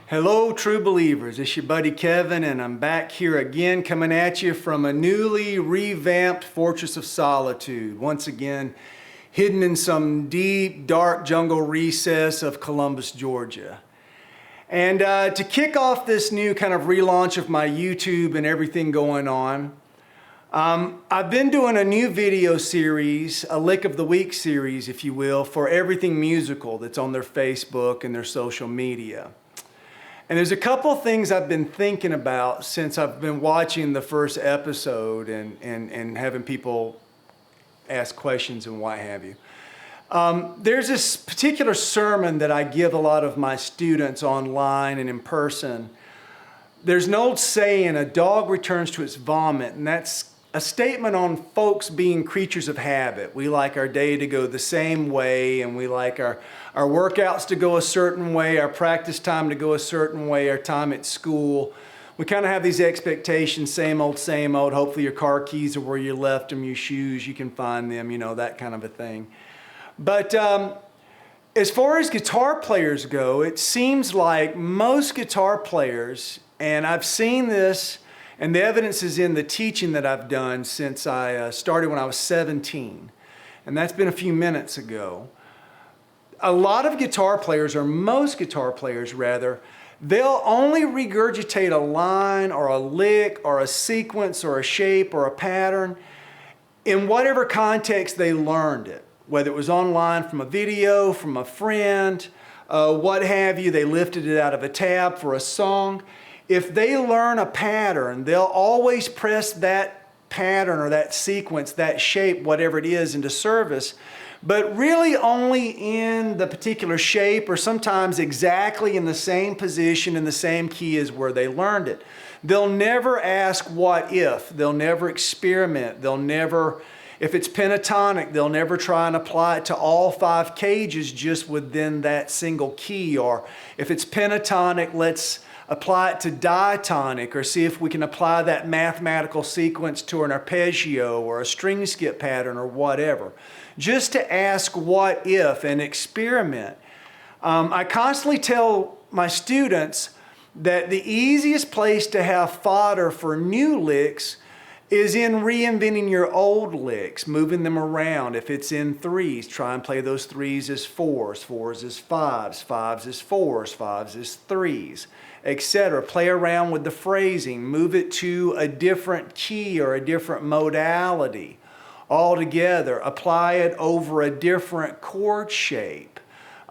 Hello, true believers. It's your buddy Kevin, and I'm back here again coming at you from a newly revamped Fortress of Solitude. Once again, hidden in some deep, dark jungle recess of Columbus, Georgia. And to kick off this new kind of relaunch of my YouTube and everything going on, I've been doing a new video series, a Lick of the Week series, if you will, for everything musical that's on their Facebook and their social media. And there's a couple of things I've been thinking about since I've been watching the first episode and having people ask questions and what have you. There's this particular sermon that I give a lot of my students online and in person. There's an old saying, a dog returns to its vomit, and that's a statement on folks being creatures of habit. We like our day to go the same way, and we like our workouts to go a certain way, our practice time to go a certain way, our time at school. We kind of have these expectations, same old, same old. Hopefully your car keys are where you left them, your shoes, you can find them, you know, that kind of a thing. But as far as guitar players go, it seems like most guitar players, and I've seen this, and the evidence is in the teaching that I've done since I started when I was 17. And that's been a few minutes ago. A lot of guitar players, or most guitar players rather, they'll only regurgitate a line or a lick or a sequence or a shape or a pattern in whatever context they learned it. Whether it was online from a video, from a friend, what have you, they lifted it out of a tab for a song. If they learn a pattern, they'll always press that pattern or that sequence, that shape, whatever it is, into service, but really only in the particular shape or sometimes exactly in the same position, in the same key as where they learned it. They'll never ask what if. They'll never experiment. They'll never, if it's pentatonic, they'll never try and apply it to all 5 cages just within that single key. Or if it's pentatonic, let's apply it to diatonic, or see if we can apply that mathematical sequence to an arpeggio or a string skip pattern or whatever. Just to ask what if and experiment. I constantly tell my students that the easiest place to have fodder for new licks is in reinventing your old licks, moving them around. If it's in 3s, try and play those 3s as 4s, 4s as 5s, 5s as 4s, 5s as 3s, etc. Play around with the phrasing, move it to a different key or a different modality altogether. Apply it over a different chord shape.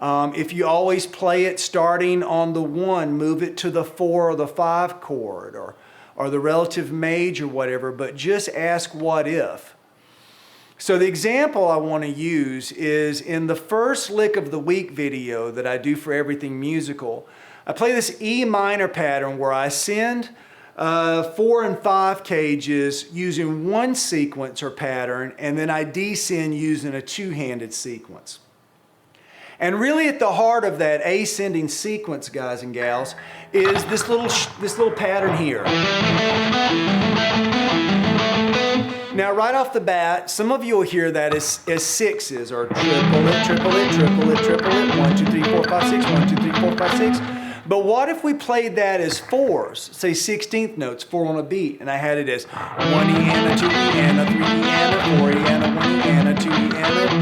If you always play it starting on the 1, move it to the 4 or the 5 chord, or the relative major, or whatever, but just ask what if. So the example I want to use is in the first Lick of the Week video that I do for everything musical. I play this E minor pattern where I send 4 and 5 cages using one sequence or pattern, and then I descend using a 2-handed sequence. And really at the heart of that ascending sequence, guys and gals, is this little pattern here. Now right off the bat, some of you will hear that as 6s, or triplet, triplet, triplet, triplet, 1, 2, 3, 4, 5, 6, 1, 2, 3, 4, 5, 6. But what if we played that as 4s, say 16th notes, 4 on a beat, and I had it as 1 E-ana, 2 E-ana, 3 E-ana, 4 E-ana, 1 E-ana, 2 E-ana.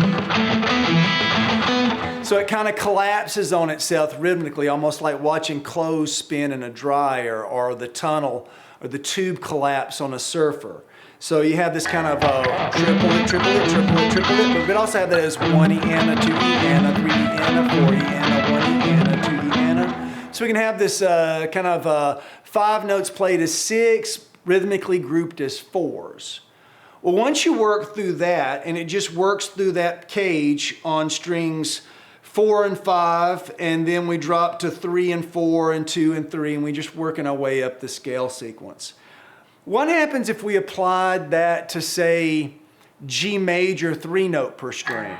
So it kind of collapses on itself rhythmically, almost like watching clothes spin in a dryer, or the tunnel or the tube collapse on a surfer. So you have this kind of triplet, triplet, triplet, triplet, but we could also have that as 1 E-ana, 2 E-ana, 3 E-ana, 4 E-ana, 1 E-ana, 2 E-ana. So we can have this kind of 5 notes played as 6, rhythmically grouped as 4s. Well, once you work through that, and it just works through that cage on strings 4 and 5, and then we drop to 3 and 4 and 2 and 3, and we just working our way up the scale sequence. What happens if we applied that to, say, G major 3-note per string?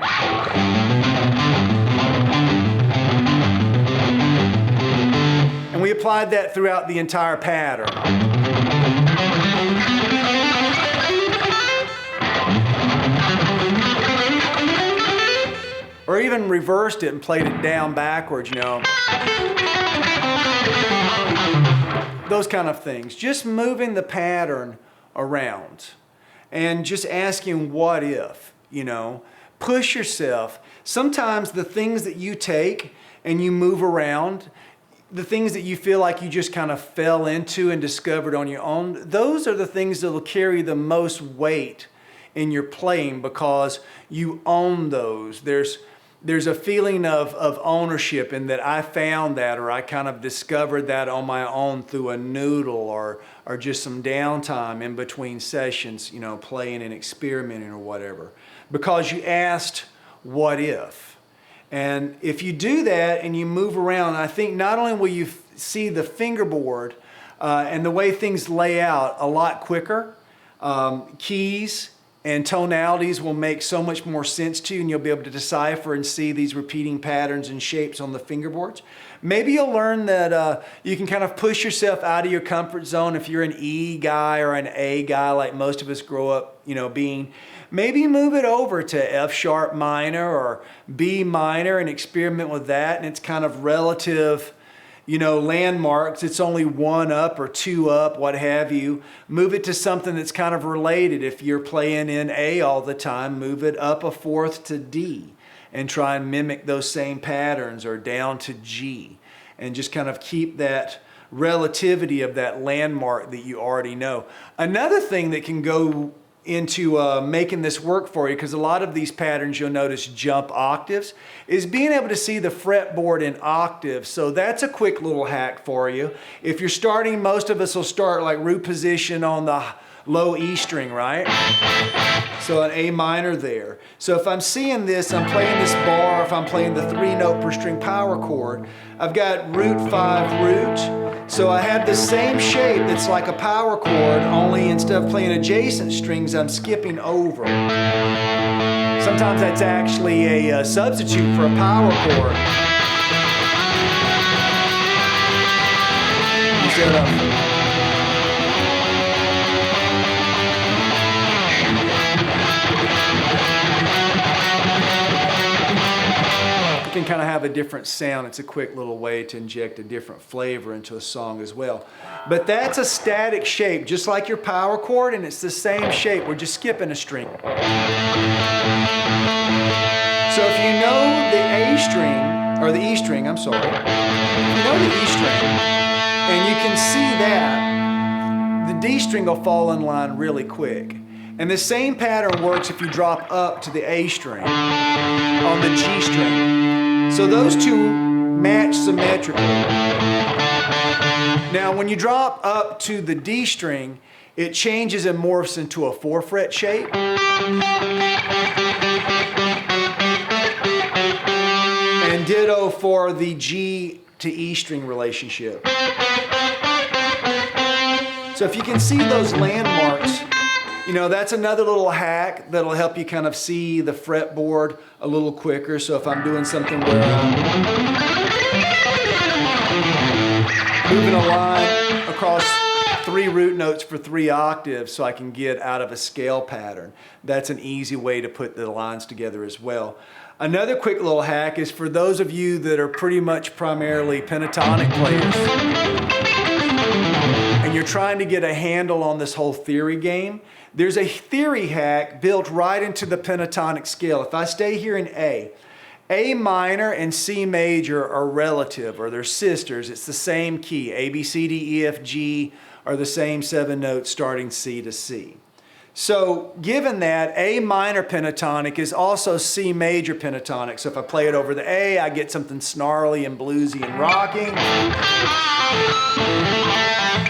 And we applied that throughout the entire pattern. Or even reversed it and played it down backwards, you know. Those kind of things. Just moving the pattern around and just asking what if, you know. Push yourself. Sometimes the things that you take and you move around, the things that you feel like you just kind of fell into and discovered on your own, those are the things that will carry the most weight in your playing because you own those. There's a feeling of ownership in that I found that, or I kind of discovered that on my own through a noodle or just some downtime in between sessions, you know, playing and experimenting or whatever. Because you asked, what if? And if you do that and you move around, I think not only will you see the fingerboard and the way things lay out a lot quicker, keys and tonalities will make so much more sense to you, and you'll be able to decipher and see these repeating patterns and shapes on the fingerboards. Maybe you'll learn that you can kind of push yourself out of your comfort zone if you're an E guy or an A guy like most of us grow up, you know, being. Maybe move it over to F sharp minor or B minor and experiment with that, and it's kind of relative, you know, landmarks. It's only one up or two up, what have you. Move it to something that's kind of related. If you're playing in A all the time, move it up a fourth to D and try and mimic those same patterns, or down to G, and just kind of keep that relativity of that landmark that you already know. Another thing that can go into making this work for you, because a lot of these patterns you'll notice jump octaves, is being able to see the fretboard in octaves. So that's a quick little hack for you. If you're starting, most of us will start like root position on the low E string, right? So an A minor there. So if I'm seeing this, I'm playing this bar, if I'm playing the 3-note per string power chord, I've got root 5 root. So I have the same shape that's like a power chord, only instead of playing adjacent strings, I'm skipping over. Sometimes that's actually a substitute for a power chord. Instead of can kind of have a different sound. It's a quick little way to inject a different flavor into a song as well. But that's a static shape, just like your power chord, and it's the same shape. We're just skipping a string. So if you know the A string, or the E string, I'm sorry. If you know the E string, and you can see that, the D string will fall in line really quick. And the same pattern works if you drop up to the A string on the G string. So those two match symmetrically. Now when you drop up to the D string, it changes and morphs into a 4-fret shape. And ditto for the G to E string relationship. So if you can see those landmarks, you know, that's another little hack that'll help you kind of see the fretboard a little quicker. So if I'm doing something where I'm moving a line across 3 root notes for 3 octaves so I can get out of a scale pattern, that's an easy way to put the lines together as well. Another quick little hack is for those of you that are pretty much primarily pentatonic players and you're trying to get a handle on this whole theory game, there's a theory hack built right into the pentatonic scale. If I stay here in A minor and C major are relative, or they're sisters. It's the same key. A, B, C, D, E, F, G are the same 7 notes starting C to C. So given that, A minor pentatonic is also C major pentatonic. So if I play it over the A, I get something snarly and bluesy and rocking.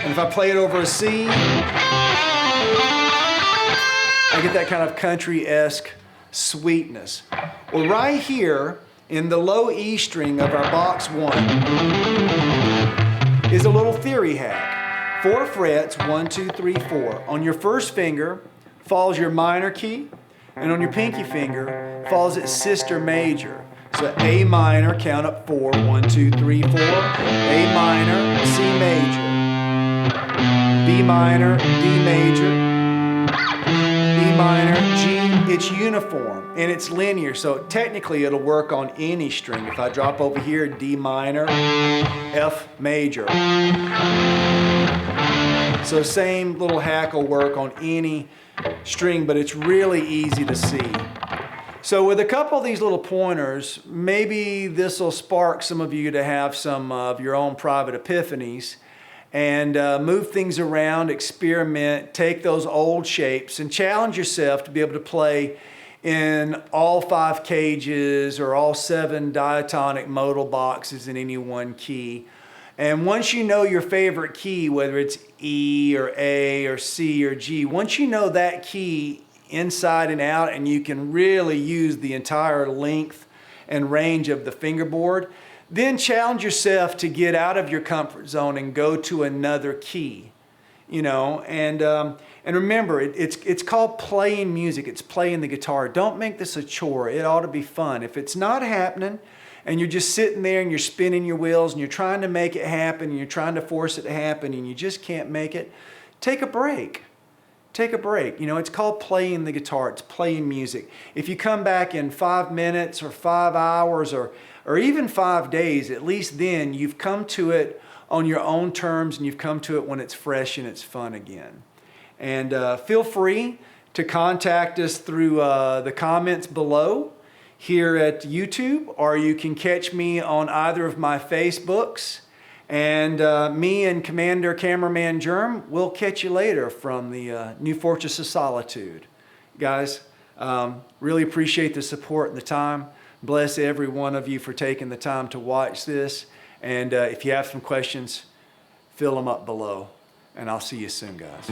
And if I play it over a C, I get that kind of country-esque sweetness. Well, right here in the low E string of our box 1 is a little theory hack. 4 frets, 1, 2, 3, 4. On your first finger falls your minor key, and on your pinky finger falls its sister major. So A minor, count up 4, 1, 2, 3, 4. A minor, C major. B minor, D major. E minor, G, it's uniform and it's linear. So technically it'll work on any string. If I drop over here, D minor, F major. So same little hack will work on any string, but it's really easy to see. So with a couple of these little pointers, maybe this will spark some of you to have some of your own private epiphanies and move things around, experiment, take those old shapes and challenge yourself to be able to play in all 5 cages or all 7 diatonic modal boxes in any one key. And once you know your favorite key, whether it's E or A or C or G, once you know that key inside and out and you can really use the entire length and range of the fingerboard, then challenge yourself to get out of your comfort zone and go to another key, you know. And remember, it's called playing music. It's playing the guitar. Don't make this a chore. It ought to be fun. If it's not happening and you're just sitting there and you're spinning your wheels and you're trying to make it happen and you're trying to force it to happen and you just can't make it, take a break. Take a break. You know, it's called playing the guitar. It's playing music. If you come back in 5 minutes or 5 hours or even 5 days, at least then you've come to it on your own terms and you've come to it when it's fresh and it's fun again. And feel free to contact us through the comments below here at YouTube, or you can catch me on either of my Facebooks. And me and Commander Cameraman Germ will catch you later from the New Fortress of Solitude. Guys, really appreciate the support and the time. Bless every one of you for taking the time to watch this. And if you have some questions, fill them up below. And I'll see you soon, guys.